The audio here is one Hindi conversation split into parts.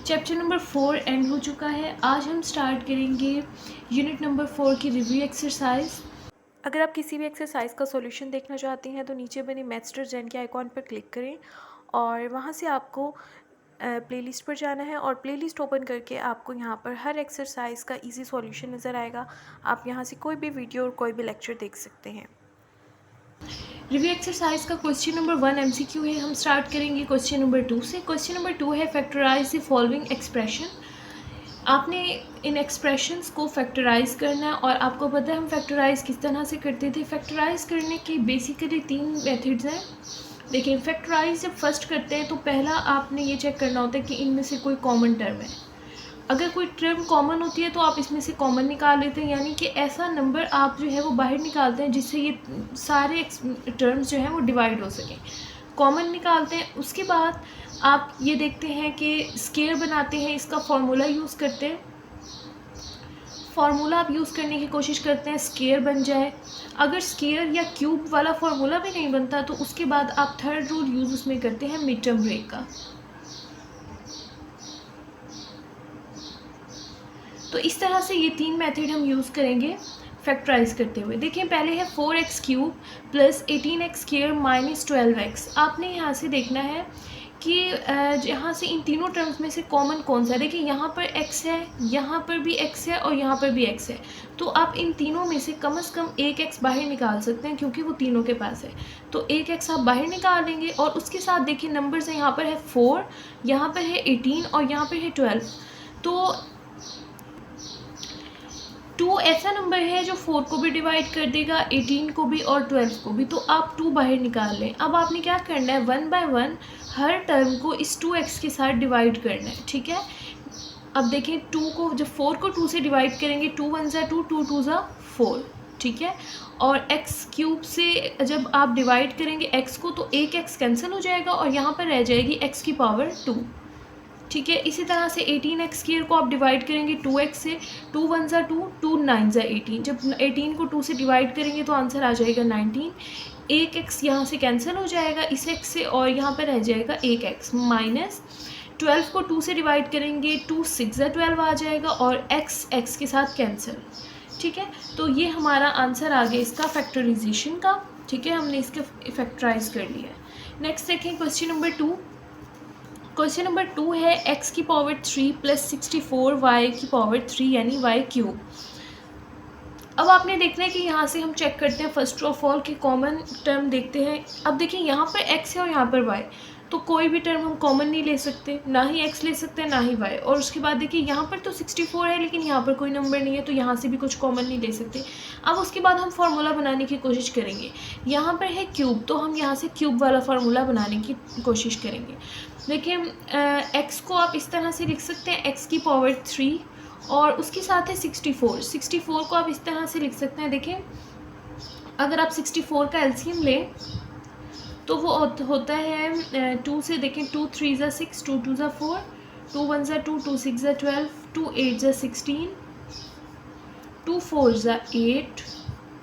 चैप्टर नंबर 4 एंड हो चुका है। आज हम स्टार्ट करेंगे यूनिट नंबर 4 की रिव्यू एक्सरसाइज। अगर आप किसी भी एक्सरसाइज का सॉल्यूशन देखना चाहती हैं तो नीचे बने मास्टर जैन के आइकॉन पर क्लिक करें और वहाँ से आपको प्लेलिस्ट पर जाना है और प्लेलिस्ट ओपन करके आपको यहाँ पर हर एक्सरसाइज का इजी सॉल्यूशन नज़र आएगा। आप यहाँ से कोई भी वीडियो और कोई भी लेक्चर देख सकते हैं। रिव्यू एक्सरसाइज का क्वेश्चन नंबर 1 एमसीक्यू है। हम स्टार्ट करेंगे क्वेश्चन नंबर 2 से। क्वेश्चन नंबर 2 है फैक्टराइज द फॉलोइंग एक्सप्रेशन। आपने इन एक्सप्रेशंस को फैक्टराइज करना है और आपको पता है हम फैक्टराइज किस तरह से करते थे। फैक्टराइज करने के बेसिकली 3 मेथड्स हैं। देखिए, फैक्टराइज जब फर्स्ट करते हैं तो पहला आपने ये चेक करना होता है कि इनमें से कोई कॉमन टर्म है। अगर कोई टर्म कॉमन होती है तो आप इसमें से कॉमन निकाल लेते हैं, यानी कि ऐसा नंबर आप जो है वो बाहर निकालते हैं जिससे ये सारे टर्म्स जो हैं वो डिवाइड हो सकें। कॉमन निकालते हैं। उसके बाद आप ये देखते हैं कि स्केयर बनाते हैं, इसका फार्मूला यूज़ करते हैं। फार्मूला आप यूज़ करने की कोशिश करते हैं स्केयर बन जाए। अगर स्केयर या क्यूब वाला फार्मूला भी नहीं बनता तो उसके बाद आप थर्ड रूल यूज़ उसमें करते हैं मिड टर्म ब्रेक का। तो इस तरह से ये 3 मेथड हम यूज़ करेंगे फैक्टराइज करते हुए। देखिए, पहले है 4x cube plus 18x square minus 12x। आपने यहाँ से देखना है कि यहाँ से इन तीनों टर्म्स में से कॉमन कौन सा है। देखिए, यहाँ पर x है, यहाँ पर भी x है और यहाँ पर भी x है। तो आप इन तीनों में से कम एक x बाहर निकाल सकते हैं क्योंकि वो तीनों के पास है। तो एक x आप बाहर निकाल लेंगे और उसके साथ देखिए नंबर्स हैं, यहाँ पर है 4, यहाँ पर है 18 और यहाँ पर है 12। तो 2 ऐसा नंबर है जो 4 को भी डिवाइड कर देगा, 18 को भी और 12 को भी। तो आप 2 बाहर निकाल लें। अब आपने क्या करना है, 1 बाय 1 हर टर्म को इस 2x के साथ डिवाइड करना है। ठीक है, अब देखें 2 को जब 4 को 2 से डिवाइड करेंगे, 2 1 ज़ा 2, 2 2 ज़ा 4। ठीक है, और x क्यूब से जब आप डिवाइड करेंगे x को तो एक x कैंसिल हो जाएगा और यहाँ पर रह जाएगी x की पावर 2। ठीक है, इसी तरह से 18x स्क्वायर को आप डिवाइड करेंगे 2x से, 2 1 ज़ा 2, 2 9 ज़ा 18। जब 18 को 2 से डिवाइड करेंगे तो आंसर आ जाएगा 19। एक x यहाँ से कैंसिल हो जाएगा इस x से और यहाँ पर रह जाएगा एक x माइनस 12 को 2 से डिवाइड करेंगे, 2 6 ज़ा 12 आ जाएगा और x के साथ कैंसिल। ठीक है, तो ये हमारा आंसर आ गया इसका फैक्टराइजेशन का। ठीक है, हमने इसके फैक्टराइज कर लिया है। नेक्स्ट देखें क्वेश्चन नंबर 2। क्वेश्चन नंबर 2 है x की पावर 3 प्लस 64 y की पावर 3 यानी y क्यूब। अब आपने देखना है कि यहाँ से हम चेक करते हैं फर्स्ट ऑफ ऑल कि कॉमन टर्म देखते हैं। अब देखिए, यहाँ पर x है और यहाँ पर y, तो कोई भी टर्म हम कॉमन नहीं ले सकते, ना ही x ले सकते हैं ना ही y। और उसके बाद देखिए यहाँ पर तो 64 है लेकिन यहाँ पर कोई नंबर नहीं है, तो यहाँ से भी कुछ कॉमन नहीं ले सकते। अब उसके बाद हम फार्मूला बनाने की कोशिश करेंगे। यहाँ पर है क्यूब, तो हम यहाँ से क्यूब वाला फार्मूला बनाने की कोशिश करेंगे। देखिए, x को आप इस तरह से लिख सकते हैं x की पावर 3 और उसके साथ है 64 को आप इस तरह से लिख सकते हैं। देखिए, अगर आप 64 का एलसीएम लें तो वो होता है 2 से। देखें, 2 3 ज़ा 6, 2 2 ज़ा 4, 2 1 ज़ा 2, 2 6 ज़ा 12, 2 8 ज़ा 16, 2 4 ज़ा 8,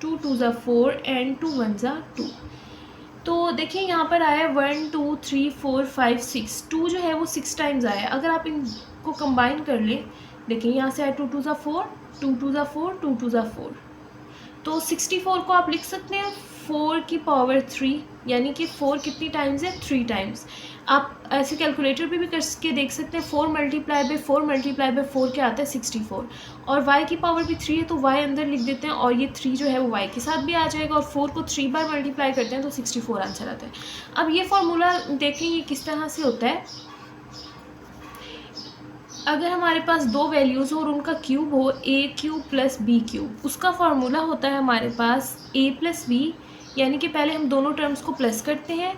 2 2 ज़ा 4 एंड 2 1 ज़ा 2। तो देखिए यहाँ पर आया 1 2 3 4 5 6। 2 जो है वो 6 टाइम्स आया। अगर आप इनको कंबाइन कर लें, देखिए यहाँ से आया 2 2 ज़ा 4, 2 2 ज़ा 4, 2 2 ज़ा 4। तो 64 को आप लिख सकते हैं 4 की पावर 3, यानी कि 4 कितनी टाइम्स है, 3 टाइम्स। आप ऐसे कैलकुलेटर पे भी करके देख सकते हैं। 4 मल्टीप्लाई बाई 4 मल्टीप्लाई बाई 4 क्या आता है, 64। और y की पावर भी 3 है तो y अंदर लिख देते हैं और ये 3 जो है वो y के साथ भी आ जाएगा और 4 को 3 बार मल्टीप्लाई करते हैं तो 64 आंसर आता है। अब ये फार्मूला देखें ये किस तरह से होता है। अगर हमारे पास 2 वैल्यूज़ हो और उनका क्यूब हो, a cube plus b cube, उसका फार्मूला होता है हमारे पास a प्लस b, यानी कि पहले हम दोनों टर्म्स को प्लस करते हैं,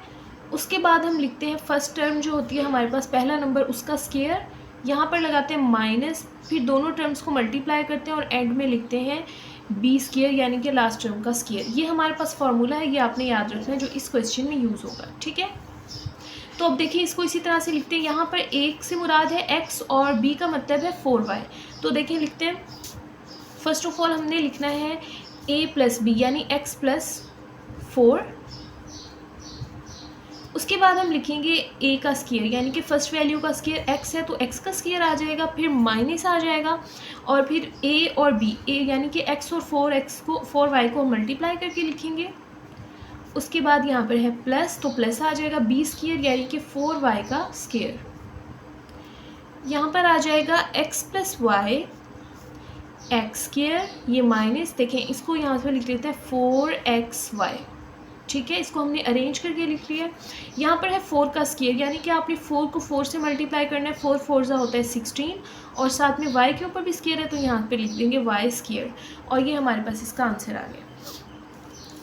उसके बाद हम लिखते हैं फर्स्ट टर्म जो होती है हमारे पास पहला नंबर उसका स्क्वायर, यहाँ पर लगाते हैं माइनस, फिर दोनों टर्म्स को मल्टीप्लाई करते हैं और एंड में लिखते हैं b स्क्वायर यानी कि लास्ट टर्म का स्क्वायर। ये हमारे पास फार्मूला है, ये आपने याद रखना है जो इस क्वेश्चन में यूज़ होगा। ठीक है, तो अब देखिए इसको इसी तरह से लिखते हैं। यहाँ पर एक से मुराद है x और b का मतलब है 4y। तो देखिए लिखते हैं, फर्स्ट ऑफ ऑल हमने लिखना है a प्लस बी यानी x प्लस 4। उसके बाद हम लिखेंगे ए का स्क्वायर, यानी कि फर्स्ट वैल्यू का स्क्वायर एक्स है तो एक्स का स्क्वायर आ जाएगा, फिर माइनस आ जाएगा और फिर ए और बी, ए यानी कि एक्स और 4y को मल्टीप्लाई करके लिखेंगे। उसके बाद यहाँ पर है प्लस, तो प्लस आ जाएगा बी स्क्वायर यानी कि 4y का स्क्वायर। यहाँ पर आ जाएगा x plus y x square, ये माइनस, देखें इसको यहाँ पर लिख लेते हैं 4xy, ठीक है, इसको हमने अरेंज करके लिख लिया। यहाँ पर है 4 का स्क्वायर, यानी कि आपने 4 को 4 से मल्टीप्लाई करना है, 4 4 होता है 16 और साथ में y के ऊपर भी स्क्वायर है तो यहाँ पे लिख देंगे y स्क्वायर और ये हमारे पास इसका आंसर आ गया।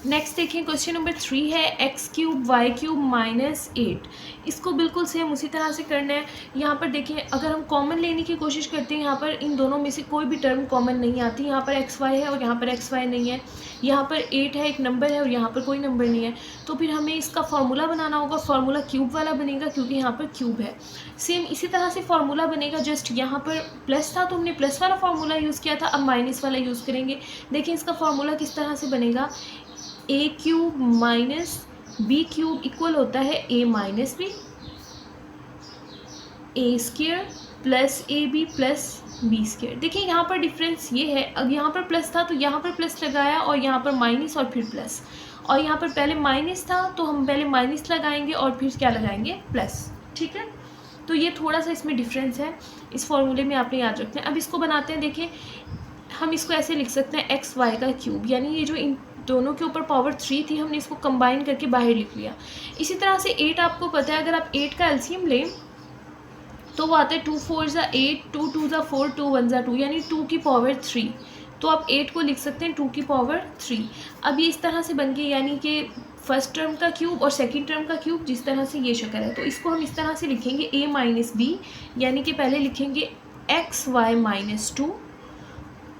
नेक्स्ट देखिए क्वेश्चन नंबर 3 है x cube y cube minus 8। इसको बिल्कुल सेम उसी तरह से करना है। यहाँ पर देखिए अगर हम कॉमन लेने की कोशिश करते हैं, यहाँ पर इन दोनों में से कोई भी टर्म कॉमन नहीं आती। यहाँ पर एक्स वाई है और यहाँ पर एक्स वाई नहीं है, यहाँ पर 8 है एक नंबर है और यहाँ पर कोई नंबर नहीं है, तो फिर हमें इसका फार्मूला बनाना होगा। फार्मूला क्यूब वाला बनेगा क्योंकि यहाँ पर क्यूब है। सेम इसी तरह से फार्मूला बनेगा, जस्ट यहाँ पर प्लस था तो हमने प्लस वाला फार्मूला यूज़ किया था, अब माइनस वाला यूज़ करेंगे। देखिए इसका फार्मूला किस तरह से बनेगा, a cube minus b cube equal होता है a minus b, a square plus a b plus b square. देखिए यहाँ पर डिफरेंस ये है, अब यहाँ पर प्लस था तो यहाँ पर प्लस लगाया और यहाँ पर माइनस और फिर प्लस, और यहाँ पर पहले माइनस था तो हम पहले माइनस लगाएंगे और फिर क्या लगाएंगे, प्लस, ठीक है। तो ये थोड़ा सा इसमें डिफरेंस है, इस फॉर्मूले में आपने याद रखना है। अब इसको बनाते हैं। देखिए हम इसको ऐसे लिख सकते हैं एक्स वाई का क्यूब, यानी ये जो इन दोनों के ऊपर पावर 3 थी हमने इसको कंबाइन करके बाहर लिख लिया। इसी तरह से 8 आपको पता है, अगर आप 8 का एलसीएम लें तो वो आता है 2 4 ज़ा 8, 2 2 ज़ा 4, 2 1 ज़ा 2, यानी 2 की पावर 3। तो आप 8 को लिख सकते हैं 2 की पावर 3। अब ये इस तरह से बन गई, यानी कि फर्स्ट टर्म का क्यूब और सेकंड टर्म का क्यूब, जिस तरह से ये शक्ल है। तो इसको हम इस तरह से लिखेंगे a माइनस बी, यानी कि पहले लिखेंगे एक्स वाई माइनस 2,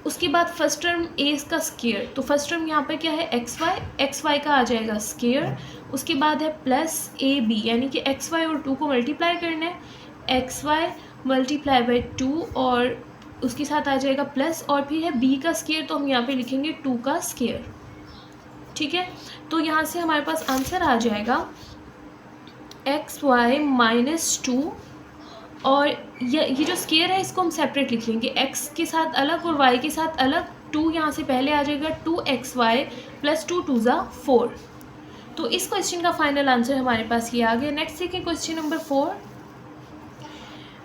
उसके बाद फर्स्ट टर्म ए का स्क्वायर, तो फर्स्ट टर्म यहाँ पर क्या है एक्स वाई का आ जाएगा स्क्वायर। उसके बाद है प्लस ए बी, यानी कि एक्स वाई और 2 को मल्टीप्लाई करना है, एक्स वाई मल्टीप्लाई बाई 2 और उसके साथ आ जाएगा प्लस, और फिर है बी का स्क्वायर तो हम यहाँ पे लिखेंगे 2 का स्क्वायर, ठीक है। तो यहाँ से हमारे पास आंसर आ जाएगा एक्स वाई माइनस 2, और ये जो स्क्वायर है इसको हम सेपरेट लिख लेंगे, x के साथ अलग और y के साथ अलग। 2 यहाँ से पहले आ जाएगा 2xy प्लस 2 2 ज़ा 4। तो इस क्वेश्चन का फाइनल आंसर हमारे पास ये आ गया। नेक्स्ट देखें question number 4,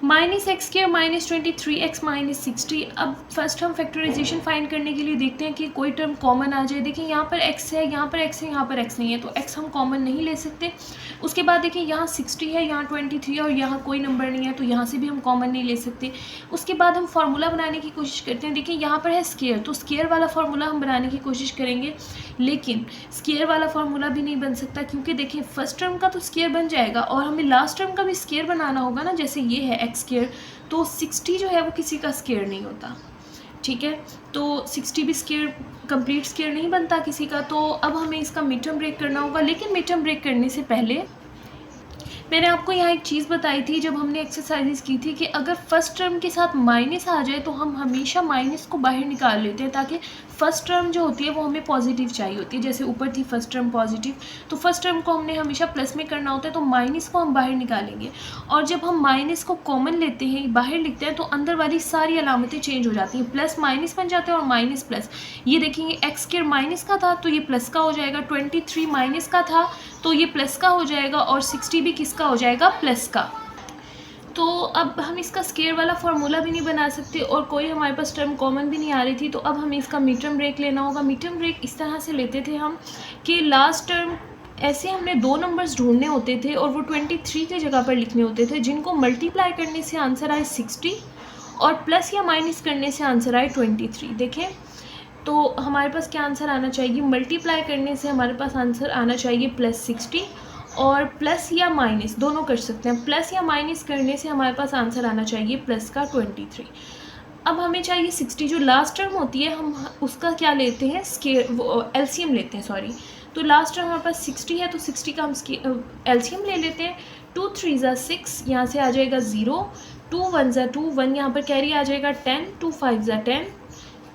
minus x square minus 23x minus 60। अब फर्स्ट हम फैक्टराइजेशन फाइंड करने के लिए देखते हैं कि कोई टर्म कॉमन आ जाए। देखिए यहाँ पर x है, यहाँ पर x है, यहाँ पर x नहीं है, तो x हम कॉमन नहीं ले सकते। उसके बाद देखिए यहाँ 60 है, यहाँ 23 है और यहाँ कोई नंबर नहीं है, तो यहाँ से भी हम कॉमन नहीं ले सकते। उसके बाद हम फार्मूला बनाने की कोशिश करते हैं। देखिए यहाँ पर है स्क्वायर, तो स्क्वायर वाला फार्मूला हम बनाने की कोशिश करेंगे, लेकिन स्क्वायर वाला फार्मूला भी नहीं बन सकता, क्योंकि देखिए फर्स्ट टर्म का तो स्क्वायर बन जाएगा और हमें लास्ट टर्म का भी स्क्वायर बनाना होगा ना, जैसे ये है एक्स स्क्वायर, तो 60 जो है वो किसी का स्क्वायर नहीं होता, ठीक है। तो 60 भी स्क्वायर कंप्लीट स्क्वायर नहीं बनता किसी का। तो अब हमें इसका मिड टर्म ब्रेक करना होगा, लेकिन मिड टर्म ब्रेक करने से पहले मैंने आपको यहाँ एक चीज़ बताई थी जब हमने एक्सरसाइज की थी कि अगर फर्स्ट टर्म के साथ माइनस आ जाए तो हम हमेशा माइनस को बाहर निकाल लेते हैं, ताकि फर्स्ट टर्म जो होती है वो हमें पॉजिटिव चाहिए होती है। जैसे ऊपर थी फर्स्ट टर्म पॉजिटिव, तो फर्स्ट टर्म को हमने हमेशा प्लस में करना होता है, तो माइनस को हम बाहर निकालेंगे। और जब हम माइनस को कॉमन लेते हैं, बाहर लिखते हैं, तो अंदर वाली सारी अलामतें चेंज हो जाती हैं, प्लस माइनस बन जाते हैं और माइनस प्लस। ये देखेंगे एक्स स्क्वायर माइनस का था तो ये प्लस का हो जाएगा, 23 माइनस का था तो ये प्लस का हो जाएगा, और 60 भी किसका हो जाएगा, प्लस का। तो अब हम इसका स्क्वायर वाला फार्मूला भी नहीं बना सकते और कोई हमारे पास टर्म कॉमन भी नहीं आ रही थी, तो अब हमें इसका मिड टर्म ब्रेक लेना होगा। मिड टर्म ब्रेक इस तरह से लेते थे हम कि लास्ट टर्म ऐसे हमने 2 नंबर्स ढूंढने होते थे और वो 23 की जगह पर लिखने होते थे, जिनको मल्टीप्लाई करने से आंसर आए 60 और प्लस या माइनस करने से आंसर आए 23। देखें तो हमारे पास क्या आंसर आना चाहिए, मल्टीप्लाई करने से हमारे पास आंसर आना चाहिए प्लस 60, और प्लस या माइनस दोनों कर सकते हैं, प्लस या माइनस करने से हमारे पास आंसर आना चाहिए प्लस का 23। अब हमें चाहिए 60, जो लास्ट टर्म होती है हम उसका क्या लेते हैं, स्क्वायर एलसीएम लेते हैं, सॉरी। तो लास्ट टर्म हमारे पास 60 है तो 60 का हम एलसीएम ले लेते हैं। 2 3 ज़ा 6, यहाँ से आ जाएगा 0, 2 1 ज़ा 2, 1 यहाँ पर कैरी आ जाएगा 10, 2 5 ज़ा 10,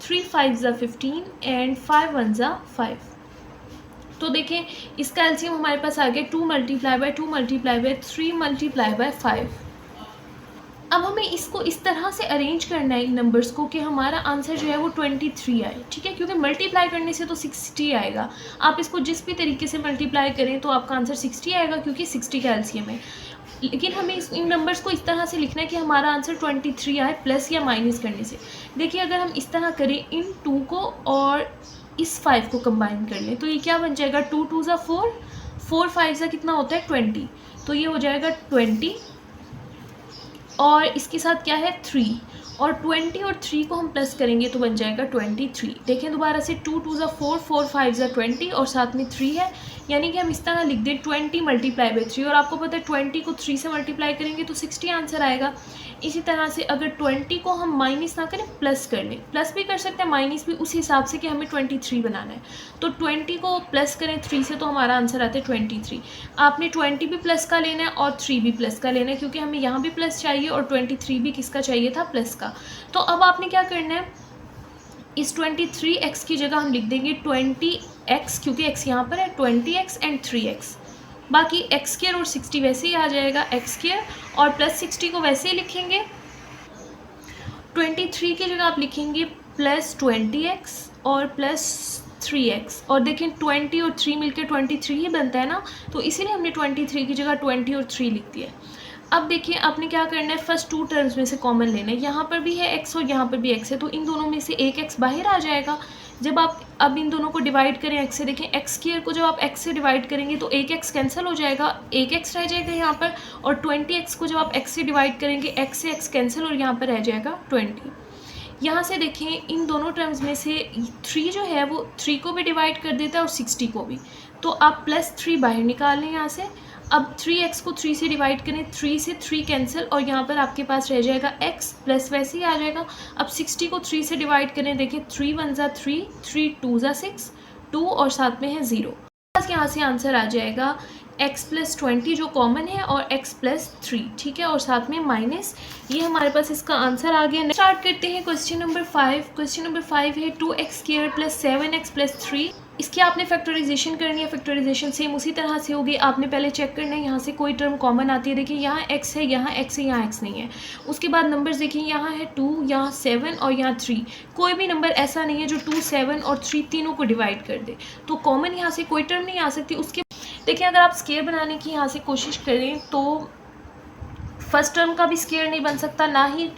3 5 ज़ा 15 एंड 5 1 ज़ा 5। तो देखें इसका एलसीएम हमारे पास आ गया 2 multiply by 2 multiply by 3 multiply by 5। अब हमें इसको इस तरह से अरेंज करना है इन नंबर्स को कि हमारा आंसर जो है वो 23 आए, ठीक है, क्योंकि मल्टीप्लाई करने से तो 60 आएगा। आप इसको जिस भी तरीके से मल्टीप्लाई करें तो आपका आंसर 60 आएगा, क्योंकि 60 का एलसीएम है। लेकिन हमें इन नंबर्स को इस तरह से लिखना है कि हमारा आंसर 23 आए प्लस या माइनस करने से। देखिए अगर हम इस तरह करें, इन 2 को और इस 5 को कंबाइन कर लें तो ये क्या बन जाएगा, 2 2 ज़ा 4, 4 5 ज़ा कितना होता है 20, तो ये हो जाएगा 20 और इसके साथ क्या है 3, और 20 और 3 को हम प्लस करेंगे तो बन जाएगा 23। देखें दोबारा से 2 2 ज़ा 4, 4 5 ज़ा 20 और साथ में 3 है, यानी कि हम इस तरह लिख दें 20 मल्टीप्लाई बाई 3, और आपको पता है 20 को 3 से मल्टीप्लाई करेंगे तो 60 आंसर आएगा। इसी तरह से अगर 20 को हम माइनस ना करें प्लस कर लें, प्लस भी कर सकते हैं माइनस भी, उस हिसाब से कि हमें 23 बनाना है, तो 20 को प्लस करें 3 से तो हमारा आंसर आता है 23। आपने 20 भी प्लस का लेना है और 3 भी प्लस का लेना है, क्योंकि हमें यहाँ भी प्लस चाहिए और 23 भी किसका चाहिए था, प्लस का। तो अब आपने क्या करना है, इस 23x की जगह हम लिख देंगे 20x, क्योंकि x यहाँ पर है, 20x एंड 3x, बाकी एक्स स्क्वायर और 60 वैसे ही आ जाएगा, एक्स स्क्वायर और प्लस 60 को वैसे ही लिखेंगे। 23 की जगह आप लिखेंगे प्लस 20x और प्लस 3x, और देखें 20 और 3 मिलकर 23 ही बनता है ना, तो इसीलिए हमने 23 की जगह 20 और 3 लिख दिया। अब देखिए आपने क्या करना है, फर्स्ट 2 टर्म्स में से कॉमन लेना है, यहाँ पर भी है x और यहाँ पर भी x है, तो इन दोनों में से एक x बाहर आ जाएगा। जब आप अब इन दोनों को डिवाइड करें x से, देखें x स्क्वायर को जब आप x से डिवाइड करेंगे तो एक x कैंसिल हो जाएगा, एक x रह जाएगा यहाँ पर, और 20x को जब आप x से डिवाइड करेंगे x से x कैंसिल और यहाँ पर रह जाएगा 20। यहाँ से देखें इन दोनों टर्म्स में से 3 जो है वो 3 को भी डिवाइड कर देता है और 60 को भी, तो आप +3 बाहर निकाल लें यहाँ से। अब 3x को 3 से डिवाइड करें, 3 से 3 कैंसिल और यहाँ पर आपके पास रह जाएगा x, प्लस वैसे ही आ जाएगा। अब 60 को 3 से डिवाइड करें, देखिए 3 1 ज़ा 3, 3 2 ज़ा 6, 2 और साथ में है 0। यहाँ से आंसर आ जाएगा x + 20 जो कॉमन है और x + 3, ठीक है, और साथ में माइनस, ये हमारे पास इसका आंसर आ गया। स्टार्ट करते हैं क्वेश्चन नंबर 5। क्वेश्चन नंबर 5 है 2x² + 7x + 3। इसकी आपने फैक्टराइजेशन करनी है, फैक्टराइजेशन सेम उसी तरह से होगी। आपने पहले चेक करना है यहाँ से कोई टर्म कॉमन आती है, देखिए यहाँ x है, यहाँ x है, यहाँ x नहीं है। उसके बाद नंबर्स देखिए यहाँ है 2, यहाँ 7 और यहाँ 3, कोई भी नंबर ऐसा नहीं है जो 2, 7 और 3 तीनों को डिवाइड कर दे, तो कॉमन यहाँ से कोई टर्म नहीं आ सकती। उसके देखिए अगर आप स्क्वायर बनाने की यहाँ से कोशिश करें तो फर्स्ट टर्म का भी स्क्वायर नहीं बन सकता, ना ही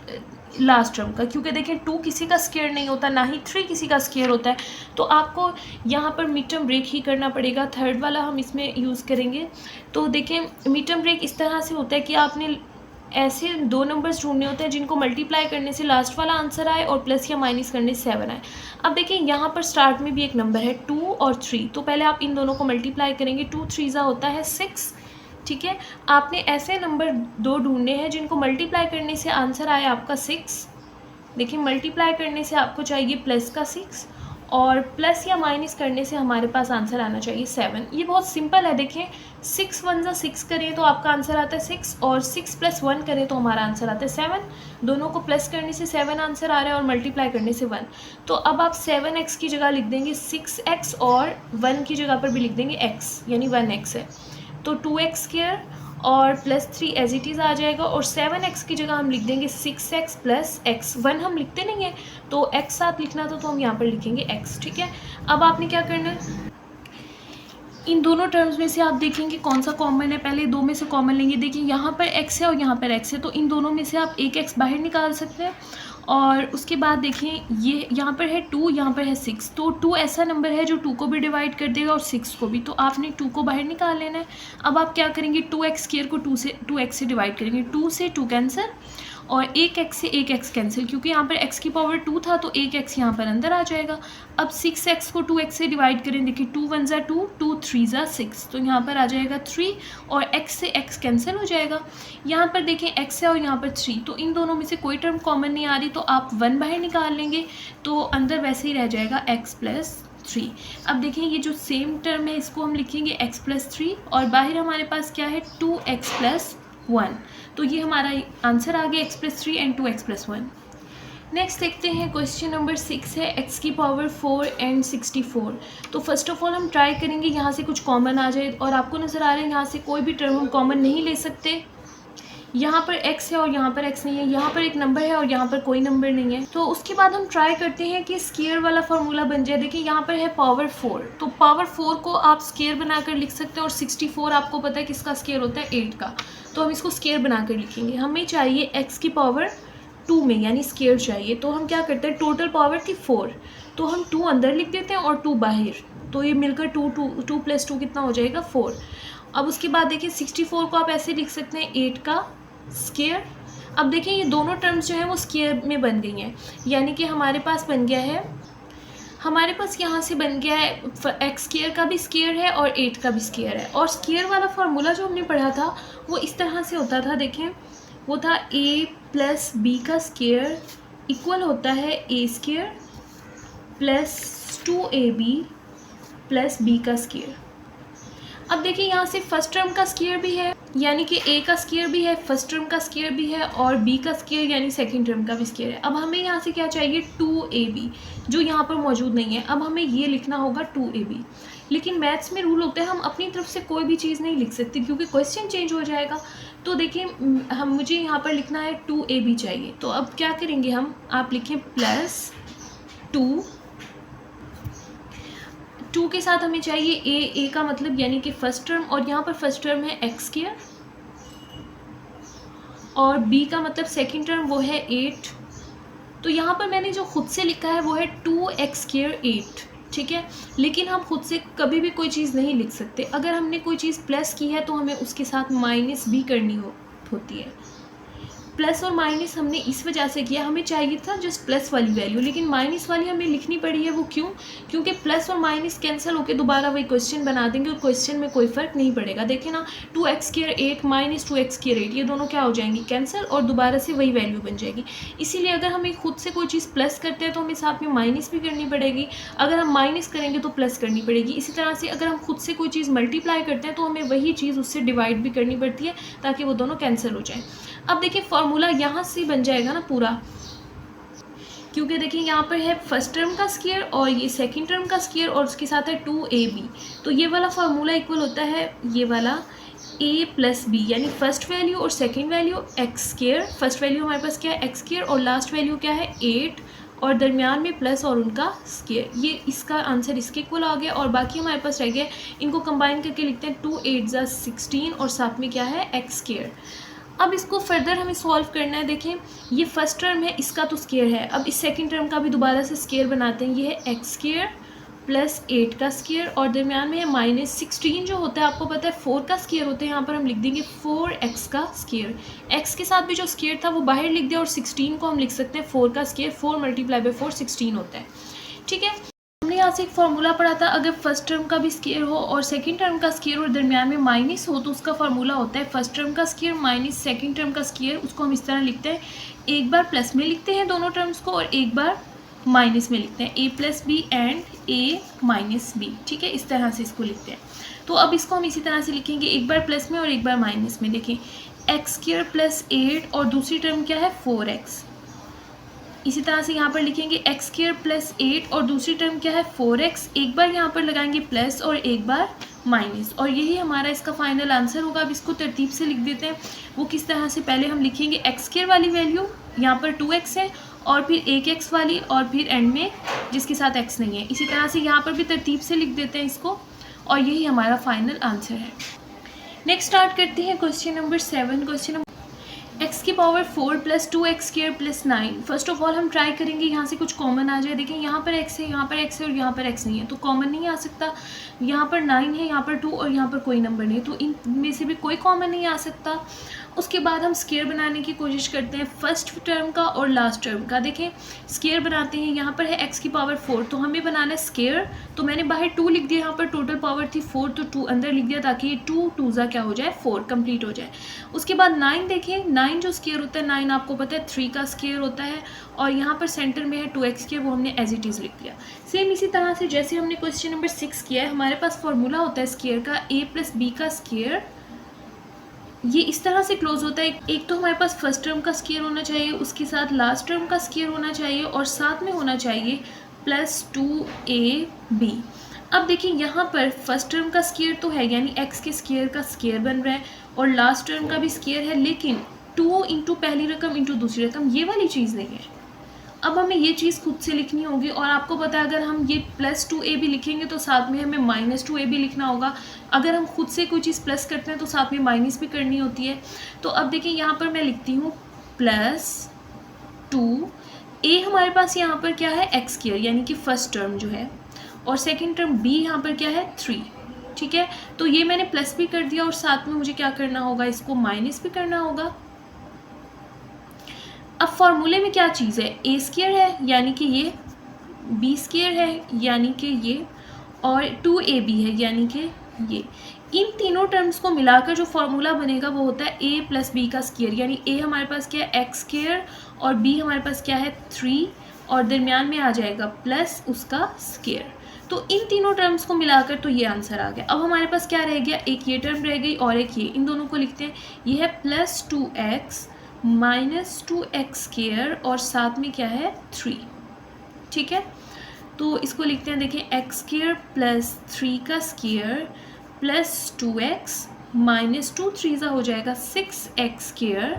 लास्ट टर्म का, क्योंकि देखिए 2 किसी का स्क्वायर नहीं होता, ना ही 3 किसी का स्क्वायर होता है, तो आपको यहाँ पर मिड टर्म ब्रेक ही करना पड़ेगा। थर्ड वाला हम इसमें यूज़ करेंगे। तो देखें मिड टर्म ब्रेक इस तरह से होता है कि आपने ऐसे 2 नंबर्स ढूंढने होते हैं जिनको मल्टीप्लाई करने से लास्ट वाला आंसर आए और प्लस या माइनस करने से 7 आए। अब देखिए यहाँ पर स्टार्ट में भी एक नंबर है 2 और 3, तो पहले आप इन दोनों को मल्टीप्लाई करेंगे, 2 3 ज़ा होता है 6, ठीक है। आपने ऐसे नंबर 2 ढूंढने हैं जिनको मल्टीप्लाई करने से आंसर आए आपका 6। देखिए मल्टीप्लाई करने से आपको चाहिए प्लस का 6 और प्लस या माइनस करने से हमारे पास आंसर आना चाहिए 7। ये बहुत सिंपल है। देखें 6 1 ज़ा 6 करें तो आपका आंसर आता है 6, और 6 + 1 करें तो हमारा आंसर आता है 7। दोनों को प्लस करने से 7 आंसर आ रहा है और मल्टीप्लाई करने से 1। तो अब आप 7x की जगह लिख देंगे 6x और 1 की जगह पर भी लिख देंगे x, यानी 1x है, तो 2x² और +3 एज इट इज़ आ जाएगा, और 7x की जगह हम लिख देंगे 6x + x। 1 हम लिखते नहीं है तो x साथ लिखना था, तो हम यहाँ पर लिखेंगे x, ठीक है। अब आपने क्या करना है, इन दोनों टर्म्स में से आप देखेंगे कौन सा कॉमन है, पहले 2 में से कॉमन लेंगे। देखिए यहाँ पर x है और यहाँ पर x है, तो इन दोनों में से आप एक x बाहर निकाल सकते हैं। और उसके बाद देखिए ये यहाँ पर है 2, यहाँ पर है 6, तो 2 ऐसा नंबर है जो 2 को भी डिवाइड कर देगा और 6 को भी, तो आपने 2 को बाहर निकाल लेना है। अब आप क्या करेंगे, 2x² को 2x से डिवाइड करेंगे, 2 से 2 कैंसिल और एक x से एक x कैंसिल, क्योंकि यहाँ पर x की पावर 2 था तो एक x यहाँ पर अंदर आ जाएगा। अब 6x को 2x से डिवाइड करें, देखिए 2 1 ज़ा 2, 2 3 ज़ा 6, तो यहाँ पर आ जाएगा 3 और x से x कैंसिल हो जाएगा। यहाँ पर देखें x है और यहाँ पर 3, तो इन दोनों में से कोई टर्म कॉमन नहीं आ रही, तो आप 1 बाहर निकाल लेंगे, तो अंदर वैसे ही रह जाएगा x + 3। अब देखें ये जो सेम टर्म है इसको हम लिखेंगे x + 3 और बाहर हमारे पास क्या है 2x + 1, तो ये हमारा आंसर आ गया x + 3 एंड 2x + 1। नेक्स्ट देखते हैं क्वेश्चन नंबर 6 है x की पावर 4 एंड 64। तो फर्स्ट ऑफ ऑल हम ट्राई करेंगे यहाँ से कुछ कॉमन आ जाए, और आपको नज़र आ रहा है यहाँ से कोई भी टर्म हम कॉमन नहीं ले सकते। यहाँ पर x है और यहाँ पर x नहीं है, यहाँ पर एक नंबर है और यहाँ पर कोई नंबर नहीं है। तो उसके बाद हम ट्राई करते हैं कि स्केयर वाला फार्मूला बन जाए। देखिए यहाँ पर है पावर 4, तो पावर 4 को आप स्केयर बनाकर लिख सकते हैं, और 64 आपको पता है किसका स्केयर होता है, 8 का। तो हम इसको स्केयर बनाकर लिखेंगे। हमें चाहिए x की पावर 2 में, यानी स्केयर चाहिए। तो हम क्या करते हैं, टोटल पावर थी 4, तो हम 2 अंदर लिख देते हैं और 2 बाहर। तो ये मिलकर 2 प्लस 2 कितना हो जाएगा, 4। अब उसके बाद देखिए 64 को आप ऐसे लिख सकते हैं 8 का स्केयर। अब देखिए ये दोनों टर्म्स जो हैं वो स्केयर में बन गई हैं, यानी कि हमारे पास बन गया है, हमारे पास यहाँ से बन गया है एक्स स्केयर का भी स्केयर है और 8 का भी स्केयर है। और स्केयर वाला फार्मूला जो हमने पढ़ा था वो इस तरह से होता था, देखें वो था a प्लस बी का स्केयर इक्वल होता है a square plus 2ab plus b का स्केयर। अब देखिए यहाँ से फर्स्ट टर्म का स्केयर भी है, यानी कि a का स्केयर भी है, फर्स्ट टर्म का स्केयर भी है, और b का स्केयर यानी सेकंड टर्म का भी स्केयर है। अब हमें यहाँ से क्या चाहिए, 2ab, जो यहाँ पर मौजूद नहीं है। अब हमें ये लिखना होगा 2ab, लेकिन मैथ्स में रूल होता है हम अपनी तरफ से कोई भी चीज़ नहीं लिख सकते क्योंकि क्वेश्चन चेंज हो जाएगा। तो देखिए मुझे यहाँ पर लिखना है 2ab चाहिए। तो अब क्या करेंगे हम, आप लिखें प्लस 2 के साथ हमें चाहिए a का मतलब यानी कि फर्स्ट टर्म, और यहाँ पर फर्स्ट टर्म है एक्स स्केयर, और b का मतलब सेकंड टर्म वो है 8। तो यहाँ पर मैंने जो खुद से लिखा है वो है 2x स्केयर 8, ठीक है। लेकिन हम खुद से कभी भी कोई चीज़ नहीं लिख सकते। अगर हमने कोई चीज़ प्लस की है तो हमें उसके साथ माइनस भी करनी होती है। प्लस और माइनस हमने इस वजह से किया, हमें चाहिए था जस्ट प्लस वाली वैल्यू, लेकिन माइनस वाली हमें लिखनी पड़ी है। वो क्यों, क्योंकि प्लस और माइनस कैंसिल होकर दोबारा वही क्वेश्चन बना देंगे और क्वेश्चन में कोई फ़र्क नहीं पड़ेगा। देखें ना, 2x square 8 minus 2x square 8, ये दोनों क्या हो जाएंगी, कैंसिल, और दोबारा से वही वैल्यू बन जाएगी। इसीलिए अगर हमें खुद से कोई चीज़ प्लस करते हैं तो हमें साथ में माइनस भी करनी पड़ेगी, अगर हम माइनस करेंगे तो प्लस करनी पड़ेगी। इसी तरह से अगर हम खुद से कोई चीज़ मल्टीप्लाई करते हैं तो हमें वही चीज़ उससे डिवाइड भी करनी पड़ती है ताकि वो दोनों कैंसिल हो जाएँ। अब देखिए फार्मूला यहाँ से बन जाएगा ना पूरा, क्योंकि देखिए यहाँ पर है फर्स्ट टर्म का स्क्वायर और ये सेकंड टर्म का स्क्वायर और उसके साथ है 2ab। तो ये वाला फार्मूला इक्वल होता है ये वाला a प्लस बी, यानी फर्स्ट वैल्यू और second value x square. First value हमारे पास क्या है, एक्स स्क्वायर, और लास्ट वैल्यू क्या है 8, और दरमियान में प्लस और उनका स्क्वायर। ये इसका आंसर इसके इक्वल आ गया, और बाकी हमारे पास रह गया, इनको कंबाइन करके लिखते हैं 2 8 16 और साथ में क्या है एक्स स्क्वायर। अब इसको फर्दर हमें सॉल्व करना है। देखें ये फर्स्ट टर्म है, इसका तो स्क्वायर है, अब इस सेकंड टर्म का भी दोबारा से स्क्वायर बनाते हैं। ये है एक्स स्क्वायर प्लस 8 का स्क्वायर, और दरमियान में है माइनस 16 जो होता है आपको पता है 4 का स्क्वायर होता है। यहाँ पर हम लिख देंगे 4x का स्क्वायर, x के साथ भी जो स्क्वायर था वो बाहर लिख दिया, और 16 को हम लिख सकते हैं 4 का स्क्वायर, 4 मल्टीप्लाई बाई 4 16 होता है, ठीक है। हमने यहाँ से एक फार्मूला पढ़ा था, अगर फर्स्ट टर्म का भी स्क्वायर हो और सेकंड टर्म का स्क्वायर और दरमियान में माइनस हो तो उसका फार्मूला होता है फर्स्ट टर्म का स्क्वायर माइनस सेकंड टर्म का स्क्वायर। उसको हम इस तरह लिखते हैं, एक बार प्लस में लिखते हैं दोनों टर्म्स को और एक बार माइनस में लिखते हैं, a plus b and a minus b, ठीक है। इस तरह से इसको लिखते हैं। तो अब इसको हम इसी तरह से लिखेंगे, एक बार प्लस में और एक बार माइनस में। देखें एक्स स्क्वायर प्लस 8 और दूसरी टर्म क्या है 4x। इसी तरह से यहाँ पर लिखेंगे एक्स स्क्वायर प्लस 8 और दूसरी टर्म क्या है 4x, एक बार यहाँ पर लगाएंगे प्लस और एक बार माइनस, और यही हमारा इसका फाइनल आंसर होगा। अब इसको तरतीब से लिख देते हैं। वो किस तरह से, पहले हम लिखेंगे एक्स स्क्वायर वाली वैल्यू, यहाँ पर 2x है, और फिर 1x वाली, और फिर एंड में जिसके साथ x नहीं है। इसी तरह से यहाँ पर भी तरतीब से लिख देते हैं इसको, और यही हमारा फाइनल आंसर है। नेक्स्ट स्टार्ट करते हैं क्वेश्चन नंबर 7। क्वेश्चन x की power 4 plus 2x square plus 9। First of all हम ट्राई करेंगे यहाँ से कुछ कॉमन आ जाए। देखिए यहाँ पर x है, यहाँ पर x है और यहाँ पर x नहीं है, तो कॉमन नहीं आ सकता। यहाँ पर 9 है, यहाँ पर 2 और यहाँ पर कोई नंबर नहीं है, तो इनमें से भी कोई कॉमन नहीं आ सकता। उसके बाद हम स्क्वायर बनाने की कोशिश करते हैं फर्स्ट टर्म का और लास्ट टर्म का। देखें स्क्वायर बनाते हैं, यहाँ पर है x की पावर 4, तो हमें बनाना है स्क्वायर, तो मैंने बाहर 2 लिख दिया, यहाँ पर टोटल पावर थी 4 तो 2 अंदर लिख दिया ताकि 2 2 क्या हो जाए 4 कंप्लीट हो जाए। उसके बाद 9, देखें 9 जो स्क्वायर होता है 9 आपको पता है 3 का स्क्वायर होता है, और यहाँ पर सेंटर में है 2x स्क्वायर, वो हमने एज इट इज़ लिख दिया। सेम इसी तरह से जैसे हमने क्वेश्चन नंबर 6 किया है, हमारे पास फॉर्मूला होता है स्क्वायर का a प्लस बी का स्क्वायर ये इस तरह से क्लोज होता है, एक तो हमारे पास फर्स्ट टर्म का स्क्वायर होना चाहिए, उसके साथ लास्ट टर्म का स्क्वायर होना चाहिए और साथ में होना चाहिए +2ab। अब देखिए यहाँ पर फर्स्ट टर्म का स्क्वायर तो है, यानी x के स्क्वायर का स्क्वायर बन रहा है और लास्ट टर्म का भी स्क्वायर है, लेकिन 2 इंटू पहली रकम इंटू दूसरी रकम ये वाली चीज़ नहीं है। अब हमें ये चीज़ खुद से लिखनी होगी और आपको पता है अगर हम ये +2ab लिखेंगे तो साथ में हमें -2ab लिखना होगा। अगर हम खुद से कोई चीज़ प्लस करते हैं तो साथ में माइनस भी करनी होती है। तो अब देखिए यहाँ पर मैं लिखती हूँ +2, a हमारे पास यहाँ पर क्या है x2 यानी कि फर्स्ट टर्म जो है, और सेकेंड टर्म b यहाँ पर क्या है 3। ठीक है, तो ये मैंने प्लस भी कर दिया और साथ में मुझे क्या करना होगा, इसको माइनस भी करना होगा। अब फॉर्मूले में क्या चीज़ है, a² है यानी कि ये, b² है यानी कि ये, और 2ab है यानी कि ये। इन तीनों टर्म्स को मिलाकर जो फॉर्मूला बनेगा वो होता है a + b का स्क्वायर, यानी a हमारे पास क्या है x² और b हमारे पास क्या है 3 और दरमियान में आ जाएगा प्लस उसका स्क्वायर। तो इन तीनों टर्म्स को मिलाकर तो ये आंसर आ गया। अब हमारे पास क्या रह गया, एक ये टर्म रह गई और एक ये, इन दोनों को लिखते हैं। ये है +2x -2x² और साथ में क्या है 3। ठीक है, तो इसको लिखते हैं, देखें x² + 3 का स्क्वायर +2x -2 3 हो जाएगा 6x²।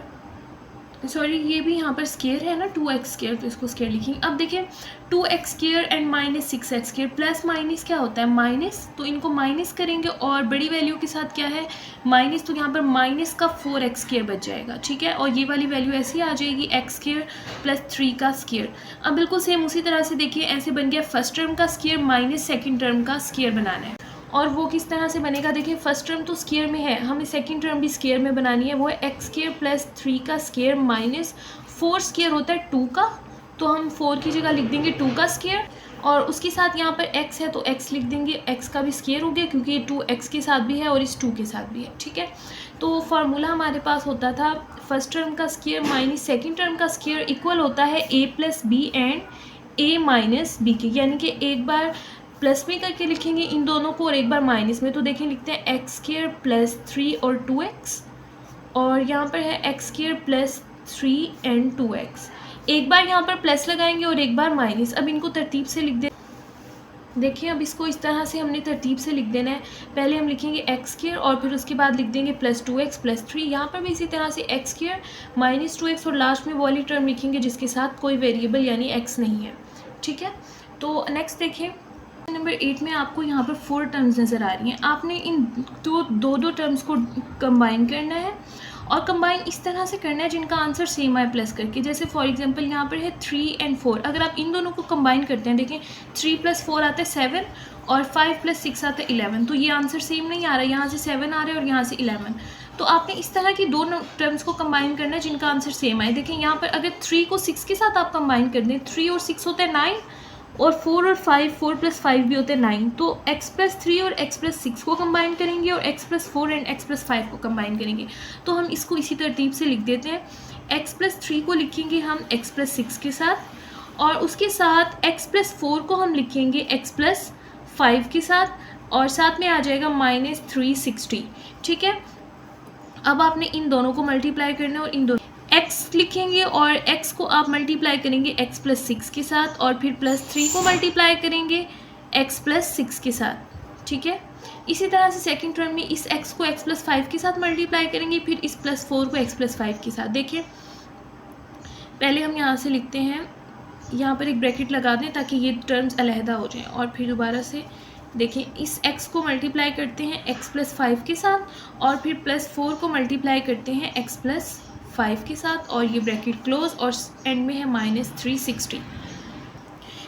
सॉरी, ये भी यहाँ पर स्क्वायर है ना 2x², तो इसको स्क्वायर लिखेंगे। अब देखिए 2x² and -6x², plus minus क्या होता है माइनस, तो इनको माइनस करेंगे और बड़ी वैल्यू के साथ क्या है माइनस, तो यहाँ पर माइनस का 4x² बच जाएगा। ठीक है, और ये वाली वैल्यू ऐसी आ जाएगी x² + 3 का स्क्वायर। अब बिल्कुल सेम उसी तरह से देखिए ऐसे बन गया, फर्स्ट टर्म का स्क्वायर माइनस सेकेंड टर्म का स्क्वायर बनाना है। और वो किस तरह से बनेगा, देखिए फर्स्ट टर्म तो स्क्वायर में है, हमें सेकंड टर्म भी स्क्वायर में बनानी है। वो है x² + 3 का स्क्वायर -4² होता है 2 का, तो हम 4 की जगह लिख देंगे 2 का स्क्वायर, और उसके साथ यहाँ पर x है तो x लिख देंगे, x का भी स्क्वायर हो गया क्योंकि ये 2 x के साथ भी है और इस 2 के साथ भी है। ठीक है, तो फार्मूला हमारे पास होता था फर्स्ट टर्म का स्क्वायर माइनस सेकेंड टर्म का स्क्वायर इक्वल होता है a + b and a - b के, यानी कि एक बार प्लस में करके लिखेंगे इन दोनों को और एक बार माइनस में। तो देखें लिखते हैं x² + 3 और 2x, और यहाँ पर है x² + 3 एंड 2x। एक बार यहाँ पर प्लस लगाएंगे और एक बार माइनस। अब इनको तरतीब से लिख दे, देखिए अब इसको इस तरह से हमने तरतीब से लिख देना है। पहले हम लिखेंगे x² और फिर उसके बाद लिख देंगे +2x + 3। यहाँ पर भी इसी तरह से x² -2x और लास्ट में वो वाली टर्म लिखेंगे जिसके साथ कोई वेरिएबल यानी x नहीं है। ठीक है, तो नेक्स्ट देखें नंबर 8 में आपको यहाँ पर 4 टर्म्स नज़र आ रही हैं। आपने इन दो टर्म्स को कंबाइन करना है और कंबाइन इस तरह से करना है जिनका आंसर सेम आए प्लस करके। जैसे फॉर एग्जांपल यहाँ पर है 3 एंड 4, अगर आप इन दोनों को कंबाइन करते हैं, देखें 3 + 4 आता है 7 और 5 + 6 आता है 11, तो ये आंसर सेम नहीं आ रहा है, यहाँ से 7 आ रहा है और यहाँ से 11। तो आपने इस तरह की दो टर्म्स को कंबाइन करना है जिनका आंसर सेम आए। देखें यहाँ पर अगर 3 को 6 के साथ आप कंबाइन कर दें, 3 और 6 होता है 9 और 4 और 5, 4 + 5 भी होते हैं 9, तो x + 3 और x + 6 को कंबाइन करेंगे और x + 4 एंड x + 5 को कंबाइन करेंगे। तो हम इसको इसी तरतीब से लिख देते हैं। x + 3 को लिखेंगे हम x + 6 के साथ और उसके साथ x + 4 को हम लिखेंगे x + 5 के साथ और साथ में आ जाएगा -360। ठीक है, अब आपने इन दोनों को मल्टीप्लाई करना है और इन दोनों x लिखेंगे और x को आप मल्टीप्लाई करेंगे x + 6 के साथ और फिर +3 को मल्टीप्लाई करेंगे x + 6 के साथ। ठीक है, इसी तरह से सेकंड टर्म में इस x को x + 5 के साथ मल्टीप्लाई करेंगे, फिर इस +4 को x + 5 के साथ। देखिए पहले हम यहाँ से लिखते हैं, यहाँ पर एक ब्रैकेट लगा दें ताकि ये टर्म्स अलहदा हो जाएं, और फिर दोबारा से देखें इस x को मल्टीप्लाई करते हैं x + 5 के साथ और फिर +4 को मल्टीप्लाई करते हैं x + 5 के साथ और ये ब्रैकेट क्लोज और एंड में है -360।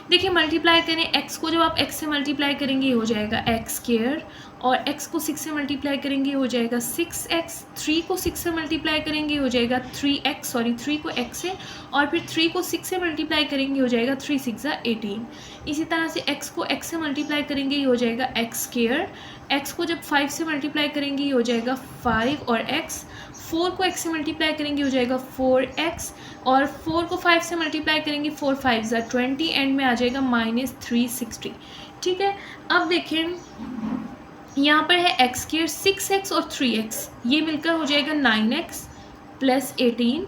देखिए मल्टीप्लाई करें, x को जब आप x से मल्टीप्लाई करेंगे ये हो जाएगा x² और x को 6 से मल्टीप्लाई करेंगे ये हो जाएगा 6x, 3 को 6 से मल्टीप्लाई करेंगे ये हो जाएगा 3x, 3 को x से और फिर 3 को 6 से मल्टीप्लाई करेंगे ये हो जाएगा 3 × 6 = 18। इसी तरह से x को x से मल्टीप्लाई करेंगे ये हो जाएगा x², x को जब 5 से मल्टीप्लाई करेंगे ये हो जाएगा 5 और x, 4 को x से मल्टीप्लाई करेंगे हो जाएगा 4x और 4 को 5 से मल्टीप्लाई करेंगे 4 × 5 = 20 एंड में आ जाएगा -360। ठीक है, अब देखें यहाँ पर है एक्स स्क्वायर 6x और 3x, ये मिलकर हो जाएगा 9x plus 18।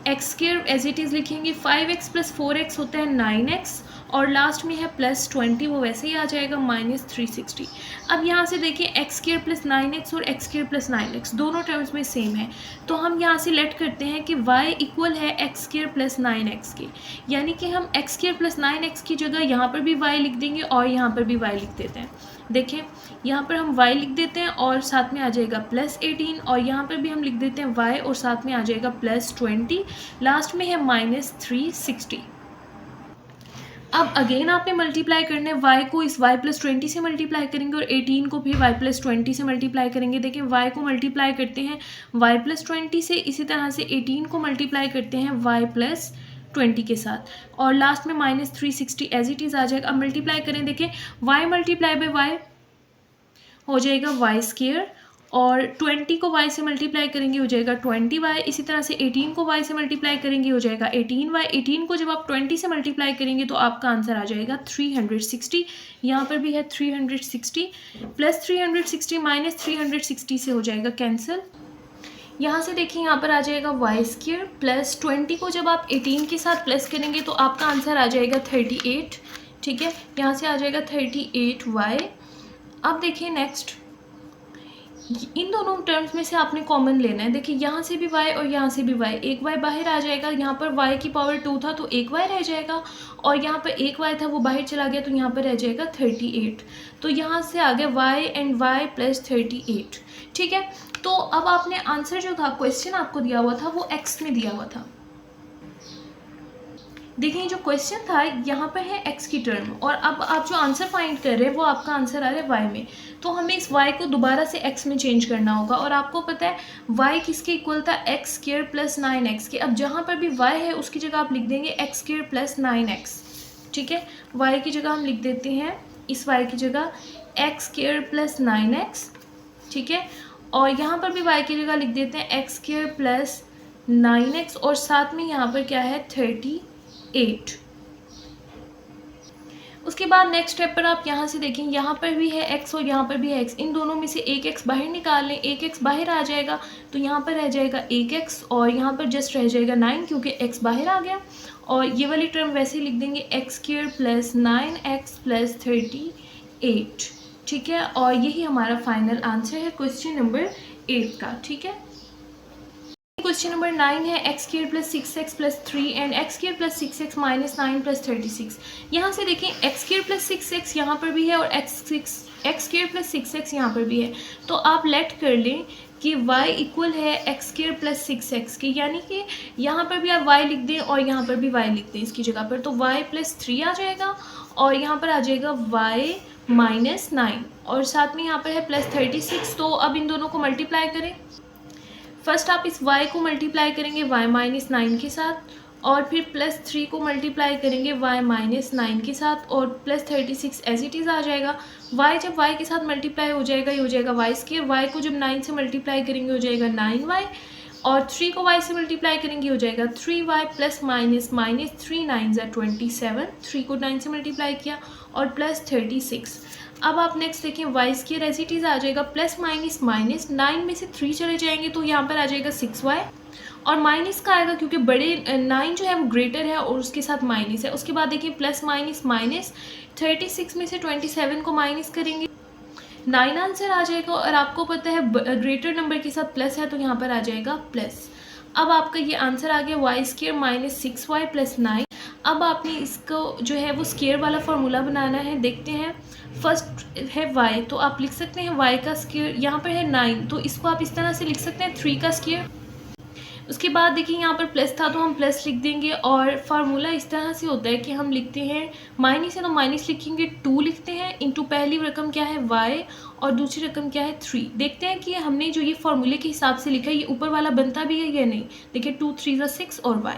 X square as it is लिखेंगे, 5x प्लस 4x होता है 9x, और लास्ट में है प्लस 20, वो वैसे ही आ जाएगा माइनस 360। अब यहाँ से देखिए एक्स स्क्वायर प्लस 9x और एक्स स्क्वायर प्लस 9x दोनों टर्म्स में सेम है, तो हम यहाँ से लेट करते हैं कि y इक्वल है एक्स स्क्वायर प्लस 9x के, यानी कि हम एक्स स्क्वायर प्लस 9x की जगह यहाँ पर भी y लिख देंगे और यहाँ पर भी y लिख देते हैं। देखिए यहाँ पर हम y लिख देते हैं और साथ में आ जाएगा प्लस 18, और यहाँ पर भी हम लिख देते हैं y और साथ में आ जाएगा प्लस 20, लास्ट में है माइनस 360। अब अगेन आपने मल्टीप्लाई करना है, y को इस y प्लस 20 से मल्टीप्लाई करेंगे और 18 को भी y प्लस 20 से मल्टीप्लाई करेंगे। देखिए y को मल्टीप्लाई करते हैं y प्लस 20 से, इसी तरह से 18 को मल्टीप्लाई करते हैं y प्लस 20 के साथ, और लास्ट में माइनस 360 एज इट इज़ आ जाएगा। अब मल्टीप्लाई करें, देखिए y मल्टीप्लाई बाय y हो जाएगा वाई स्क्वायर, और 20 को y से मल्टीप्लाई करेंगे हो जाएगा 20y, इसी तरह से 18 को y से मल्टीप्लाई करेंगे हो जाएगा 18y। 18 को जब आप 20 से मल्टीप्लाई करेंगे तो आपका आंसर आ जाएगा 360। यहाँ पर भी है 360, प्लस 360 माइनस 360 से हो जाएगा कैंसिल। यहाँ से देखिए यहाँ पर आ जाएगा वाई स्क्वायर, प्लस 20 को जब आप 18 के साथ प्लस करेंगे तो आपका आंसर आ जाएगा 38। ठीक है, यहाँ से आ जाएगा 38y। अब देखिए नेक्स्ट, इन दोनों टर्म्स में से आपने कॉमन लेना है। देखिए यहाँ से भी y और यहाँ से भी y, एक y बाहर आ जाएगा, यहाँ पर y की पावर 2 था तो एक y रह जाएगा, और यहाँ पर एक y था वो बाहर चला गया तो यहाँ पर रह जाएगा 38। तो यहाँ से आ गया y एंड y प्लस 38। ठीक है, तो अब आपने आंसर जो था, क्वेश्चन आपको दिया हुआ था वो x में दिया हुआ था। देखिए जो क्वेश्चन था यहाँ पर है x की टर्म, और अब आप जो आंसर फाइंड कर रहे हैं वो आपका आंसर आ रहा है y में, तो हमें इस y को दोबारा से x में चेंज करना होगा। और आपको पता है y किसके इक्वल था, एक्स स्क्वायर प्लस 9x के। अब जहाँ पर भी y है उसकी जगह आप लिख देंगे एक्स स्क्वायर प्लस 9x। ठीक है, y की जगह हम लिख देते हैं, इस y की जगह एक्स स्क्वायर प्लस 9x। ठीक है, और यहाँ पर भी y की जगह लिख देते हैं एक्स स्क्वायर प्लस 9x, और साथ में यहाँ पर क्या है 38। उसके बाद नेक्स्ट स्टेप पर आप यहाँ से देखें, यहाँ पर भी है x और यहाँ पर भी है x, इन दोनों में से एक x बाहर निकाल लें, एक x बाहर आ जाएगा तो यहाँ पर रह जाएगा एक x, और यहाँ पर जस्ट रह जाएगा 9 क्योंकि x बाहर आ गया, और ये वाली टर्म वैसे ही लिख देंगे x square plus 9x plus 38। ठीक है, और यही हमारा फाइनल आंसर है क्वेश्चन नंबर 8 का। ठीक है, क्वेश्चन नंबर 9 है x square plus 6x plus 3 and x square plus 6x minus 9 plus 36। यहाँ से देखें एक्स स्क्वायर प्लस 6x यहाँ पर भी है और एक्स स्क्वायर प्लस 6x यहाँ पर भी है, तो आप लेट कर लें कि y इक्वल है एक्स स्क्वायर प्लस 6x के, यानी कि यहाँ पर भी आप y लिख दें और यहाँ पर भी y लिख दें इसकी जगह पर, तो y प्लस 3 आ जाएगा और यहाँ पर आ जाएगा y माइनस 9, और साथ में यहाँ पर है प्लस 36। तो अब इन दोनों को मल्टीप्लाई करें। फर्स्ट आप इस y को मल्टीप्लाई करेंगे y माइनस 9 के साथ, और फिर प्लस 3 को मल्टीप्लाई करेंगे y माइनस 9 के साथ, और प्लस 36 एज इट इज़ आ जाएगा। y जब y के साथ मल्टीप्लाई हो जाएगा ये हो जाएगा y स्क्वायर, y को जब 9 से मल्टीप्लाई करेंगे हो जाएगा 9y, और 3 को y से मल्टीप्लाई करेंगे हो जाएगा 3y प्लस माइनस माइनस 3 9 27, 3 को 9 से मल्टीप्लाई किया और प्लस 36। अब आप नेक्स्ट देखें y square as it is आ जाएगा, प्लस माइनस माइनस 9 में से 3 चले जाएंगे तो यहाँ पर आ जाएगा 6y, और माइनस का आएगा क्योंकि बड़े 9 जो है वो ग्रेटर है और उसके साथ माइनस है। उसके बाद देखिए प्लस माइनस माइनस 36 में से 27 को माइनस करेंगे 9 आंसर आ जाएगा, और आपको पता है ग्रेटर नंबर के साथ प्लस है तो यहाँ पर आ जाएगा प्लस। अब आपका ये आंसर आ गया Y square minus 6y plus 9। अब आपने इसको जो है वो स्क्वायर वाला फार्मूला बनाना है। देखते हैं, फर्स्ट है y, तो आप लिख सकते हैं y का स्क्वायर, यहाँ पर है 9 तो इसको आप इस तरह से लिख सकते हैं 3 का स्क्वायर। उसके बाद देखिए यहाँ पर प्लस था तो हम प्लस लिख देंगे, और फार्मूला इस तरह से होता है कि हम लिखते हैं माइनस है तो माइनस लिखेंगे 2 लिखते हैं इंटू पहली रकम क्या है y और दूसरी रकम क्या है 3। देखते हैं कि हमने जो ये फार्मूले के हिसाब से लिखा है ये ऊपर वाला बनता भी है या नहीं। देखिए 2 3 6 और y,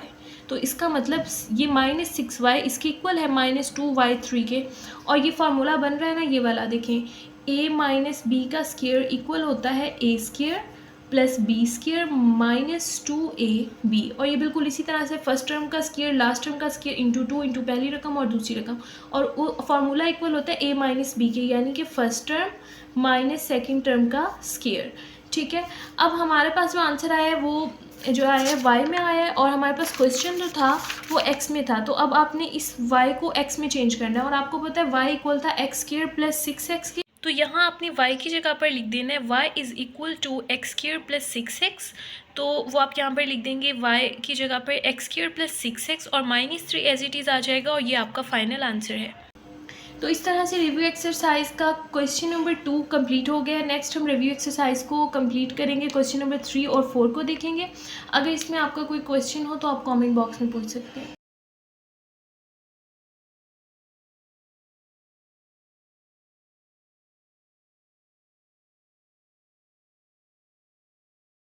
तो इसका मतलब ये माइनस 6y इसके इक्वल है माइनस 2y 3 के, और ये फार्मूला बन रहा है ना ये वाला, देखें a माइनस बी का स्क्वायर इक्वल होता है a square plus b square minus 2ab, और ये बिल्कुल इसी तरह से फर्स्ट टर्म का स्क्र लास्ट टर्म का स्क्र इंटू 2 इंटू पहली रकम और दूसरी रकम, और वो फार्मूला इक्वल होता है a माइनस बी के, यानी कि first term minus second term का स्क्र। ठीक है, अब हमारे पास जो आंसर आया है वो जो आया है y में आया है, और हमारे पास क्वेश्चन जो था वो x में था। तो अब आपने इस y को x में चेंज करना है, और आपको पता है y इक्वल था एक्स स्क्र प्लस 6x के, तो यहाँ आपने y की जगह पर लिख देना है y is equal to x square plus 6x। तो वो आप यहाँ पर लिख देंगे y की जगह पर एक्स स्क्र प्लस 6x और -3 एज इट इज़ आ जाएगा, और ये आपका फाइनल आंसर है। तो इस तरह से रिव्यू एक्सरसाइज का क्वेश्चन नंबर 2 कंप्लीट हो गया। नेक्स्ट हम रिव्यू एक्सरसाइज को कंप्लीट करेंगे, क्वेश्चन नंबर 3 और 4 को देखेंगे। अगर इसमें आपका कोई क्वेश्चन हो तो आप कमेंट बॉक्स में पूछ सकते हैं।